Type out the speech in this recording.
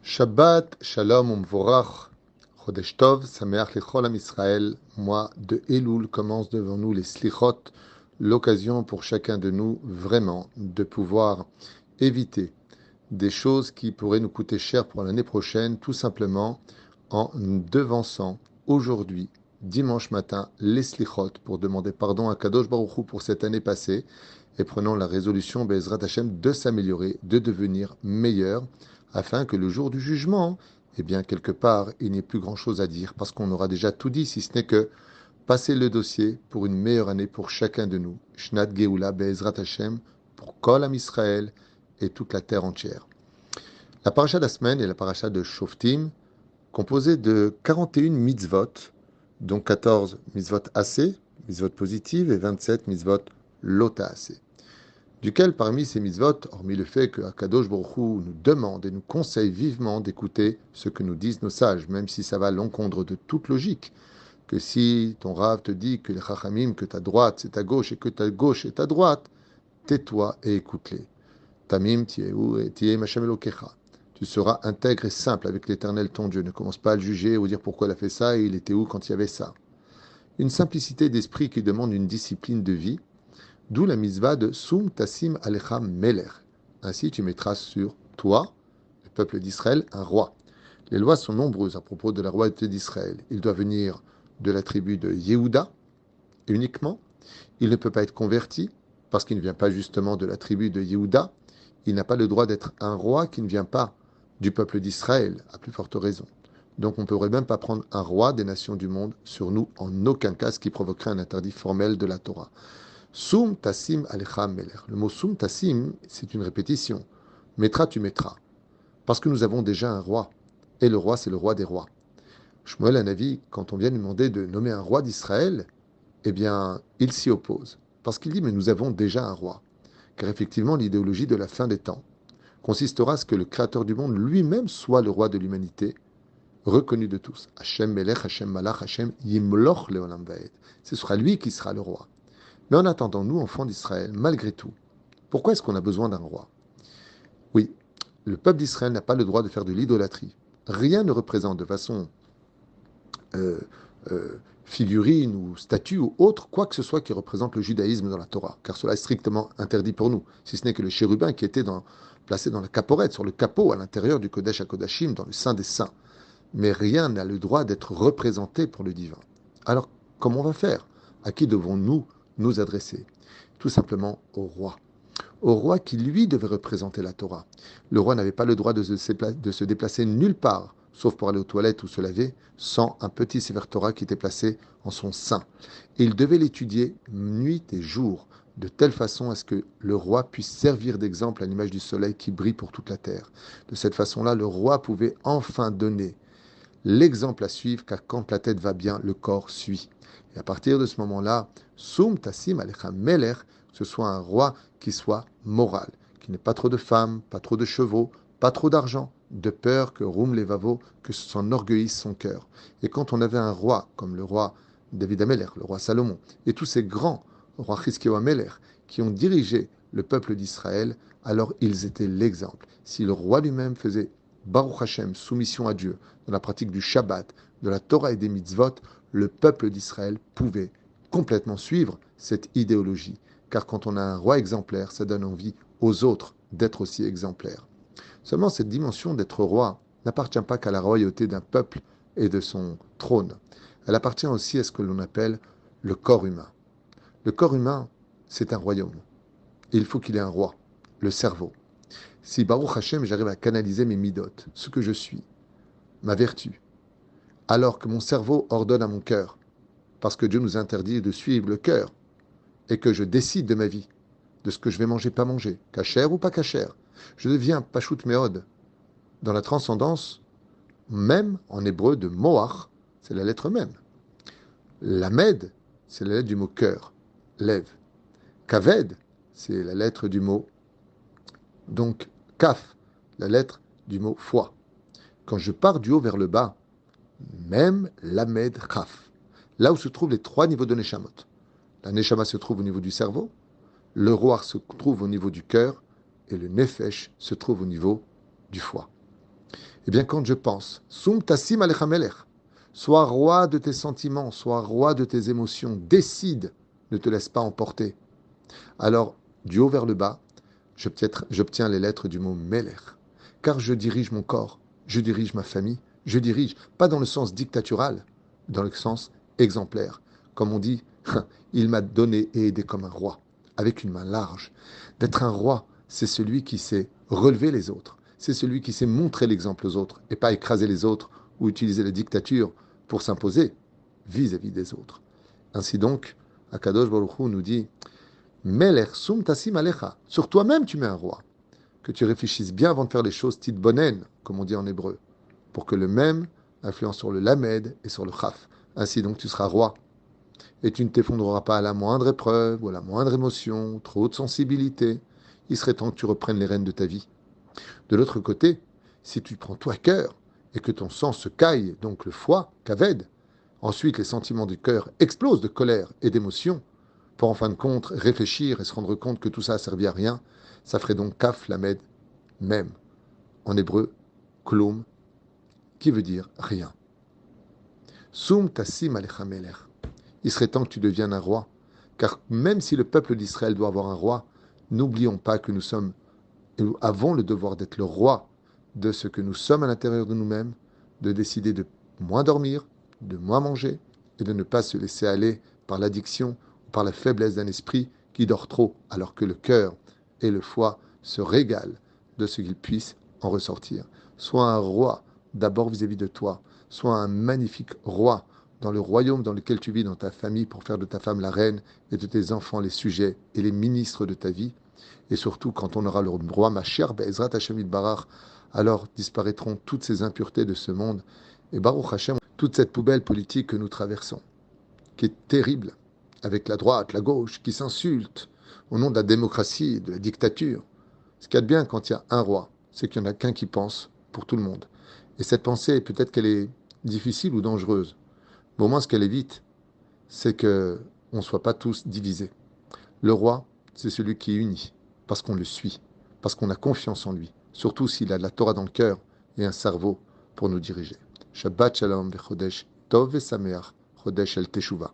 Shabbat, Shalom, Umvorach, Chodesh Tov, Sameach Lechol Am Israël, mois de Elul commence devant nous les Slichot, l'occasion pour chacun de nous vraiment de pouvoir éviter des choses qui pourraient nous coûter cher pour l'année prochaine, tout simplement en devançant aujourd'hui, dimanche matin, les Slichot pour demander pardon à Kadosh Baruch Hu pour cette année passée et prenons la résolution, Be'ezrat Hashem, de s'améliorer, de devenir meilleur afin que le jour du jugement, eh bien, quelque part, il n'y ait plus grand-chose à dire, parce qu'on aura déjà tout dit, si ce n'est que passer le dossier pour une meilleure année pour chacun de nous. Shnat Geoula Be'ezrat Hashem, pour Kol Am Israël et toute la terre entière. La paracha de la semaine est la paracha de Shoftim, composée de 41 mitzvot, dont 14 mitzvot assez, mitzvot positives, et 27 mitzvot lota assez. Duquel parmi ces mitzvot, hormis le fait que Akadosh Baruch Hu nous demande et nous conseille vivement d'écouter ce que nous disent nos sages, même si ça va à l'encontre de toute logique, que si ton Rav te dit que les Chachamim, que ta droite c'est ta gauche et que ta gauche est ta droite, tais-toi et écoute-les. Tamim tieh Hashem Elokecha. Tu seras intègre et simple avec l'Éternel ton Dieu. Ne commence pas à le juger ou dire pourquoi il a fait ça et il était où quand il y avait ça. Une simplicité d'esprit qui demande une discipline de vie. D'où la mitzvah de Sum Tassim Alecha Melech. Ainsi, tu mettras sur toi, le peuple d'Israël, un roi. Les lois sont nombreuses à propos de la royauté d'Israël. Il doit venir de la tribu de Yehuda uniquement. Il ne peut pas être converti parce qu'il ne vient pas justement de la tribu de Yehuda. Il n'a pas le droit d'être un roi qui ne vient pas du peuple d'Israël, à plus forte raison. Donc on ne pourrait même pas prendre un roi des nations du monde sur nous, en aucun cas, ce qui provoquerait un interdit formel de la Torah. Sum Tassim Alecha Melech. Le mot Sum Tassim, c'est une répétition. Mettras, tu mettras. Parce que nous avons déjà un roi. Et le roi, c'est le roi des rois. Shmuel Hanavi, quand on vient lui demander de nommer un roi d'Israël, eh bien, il s'y oppose. Parce qu'il dit, mais nous avons déjà un roi. Car effectivement, l'idéologie de la fin des temps consistera à ce que le Créateur du monde lui-même soit le roi de l'humanité, reconnu de tous. Hashem Melech, Hashem Malach, Hashem Yimloch Leolam Vaed. Ce sera lui qui sera le roi. Mais en attendant, nous, enfants d'Israël, malgré tout, pourquoi est-ce qu'on a besoin d'un roi? Oui, le peuple d'Israël n'a pas le droit de faire de l'idolâtrie. Rien ne représente de façon euh, figurine ou statue ou autre, quoi que ce soit qui représente le judaïsme dans la Torah, car cela est strictement interdit pour nous, si ce n'est que le chérubin qui était placé dans la caporette, sur le capot, à l'intérieur du Kodesh HaKodashim, dans le Saint des Saints. Mais rien n'a le droit d'être représenté pour le divin. Alors, comment on va faire? À qui devons-nous nous adresser? Tout simplement au roi. Au roi qui, lui, devait représenter la Torah. Le roi n'avait pas le droit de se déplacer nulle part, sauf pour aller aux toilettes ou se laver, sans un petit Sefer Torah qui était placé en son sein. Et il devait l'étudier nuit et jour, de telle façon à ce que le roi puisse servir d'exemple à l'image du soleil qui brille pour toute la terre. De cette façon-là, le roi pouvait enfin donner l'exemple à suivre, car quand la tête va bien, le corps suit. Et à partir de ce moment-là, Sum Tassim Alecha Melech, que ce soit un roi qui soit moral, qui n'ait pas trop de femmes, pas trop de chevaux, pas trop d'argent, de peur que Roum Levavo, que s'enorgueillisse son cœur. Et quand on avait un roi, comme le roi David Amelech, le roi Salomon, et tous ces grands rois Chizkiyahu Amelech, qui ont dirigé le peuple d'Israël, alors ils étaient l'exemple. Si le roi lui-même faisait Baruch Hashem, soumission à Dieu, dans la pratique du Shabbat, de la Torah et des mitzvot, le peuple d'Israël pouvait complètement suivre cette idéologie. Car quand on a un roi exemplaire, ça donne envie aux autres d'être aussi exemplaires. Seulement, cette dimension d'être roi n'appartient pas qu'à la royauté d'un peuple et de son trône. Elle appartient aussi à ce que l'on appelle le corps humain. Le corps humain, c'est un royaume. Et il faut qu'il ait un roi, le cerveau. Si Baruch Hashem, j'arrive à canaliser mes midot, ce que je suis, ma vertu, alors que mon cerveau ordonne à mon cœur, parce que Dieu nous interdit de suivre le cœur, et que je décide de ma vie, de ce que je vais manger, pas manger, cachère ou pas cachère, je deviens Pashut Meod. Dans la transcendance, même en hébreu de Moach, c'est la lettre même. Lamed, c'est la lettre du mot cœur, lève. Kaved, c'est la lettre du mot, donc Kaf, la lettre du mot foi. Quand je pars du haut vers le bas, même Lamed Kaf, là où se trouvent les trois niveaux de Neshamot. La Neshama se trouve au niveau du cerveau, le Roar se trouve au niveau du cœur, et le Nefesh se trouve au niveau du foie. Eh bien, quand je pense, Sum tassim alecha melech, sois roi de tes sentiments, sois roi de tes émotions, décide, ne te laisse pas emporter. Alors, du haut vers le bas, j'obtiens les lettres du mot melech, car je dirige mon corps, je dirige ma famille, je dirige, pas dans le sens dictatural, dans le sens exemplaire. Comme on dit, il m'a donné et aidé comme un roi, avec une main large. D'être un roi, c'est celui qui sait relever les autres, c'est celui qui sait montrer l'exemple aux autres, et pas écraser les autres ou utiliser la dictature pour s'imposer vis-à-vis des autres. Ainsi donc, Akadosh Baruch Hu nous dit, Melech sum tassim alecha. Sur toi-même, tu mets un roi. Que tu réfléchisses bien avant de faire les choses titbonen, comme on dit en hébreu, pour que le même influence sur le lamed et sur le chaf. Ainsi donc, tu seras roi. Et tu ne t'effondreras pas à la moindre épreuve ou à la moindre émotion, trop de sensibilité. Il serait temps que tu reprennes les rênes de ta vie. De l'autre côté, si tu prends tout à cœur et que ton sang se caille, donc le foie, kaved, ensuite les sentiments du cœur explosent de colère et d'émotion, pour en fin de compte réfléchir et se rendre compte que tout ça a servi à rien, ça ferait donc kaf lamed, même, en hébreu, klum, qui veut dire rien. Sum tassim alecha melech. Il serait temps que tu deviennes un roi, car même si le peuple d'Israël doit avoir un roi, n'oublions pas que nous avons le devoir d'être le roi de ce que nous sommes à l'intérieur de nous-mêmes, de décider de moins dormir, de moins manger, et de ne pas se laisser aller par l'addiction ou par la faiblesse d'un esprit qui dort trop, alors que le cœur et le foie se régalent de ce qu'ils puissent en ressortir. Sois un roi d'abord vis-à-vis de toi, sois un magnifique roi dans le royaume dans lequel tu vis, dans ta famille, pour faire de ta femme la reine et de tes enfants les sujets et les ministres de ta vie. Et surtout, quand on aura le roi Mashiach, Be'ezrat Hashem Barach, alors disparaîtront toutes ces impuretés de ce monde. Et Baruch Hashem, toute cette poubelle politique que nous traversons, qui est terrible, avec la droite, la gauche, qui s'insultent au nom de la démocratie, de la dictature. Ce qu'il y a de bien quand il y a un roi, c'est qu'il n'y en a qu'un qui pense pour tout le monde. Et cette pensée, peut-être qu'elle est difficile ou dangereuse, mais au moins ce qu'elle évite, c'est qu'on ne soit pas tous divisés. Le roi, c'est celui qui est uni, parce qu'on le suit, parce qu'on a confiance en lui, surtout s'il a de la Torah dans le cœur et un cerveau pour nous diriger. Shabbat Shalom Chodesh Tov et Sameach Chodesh El Teshuvah.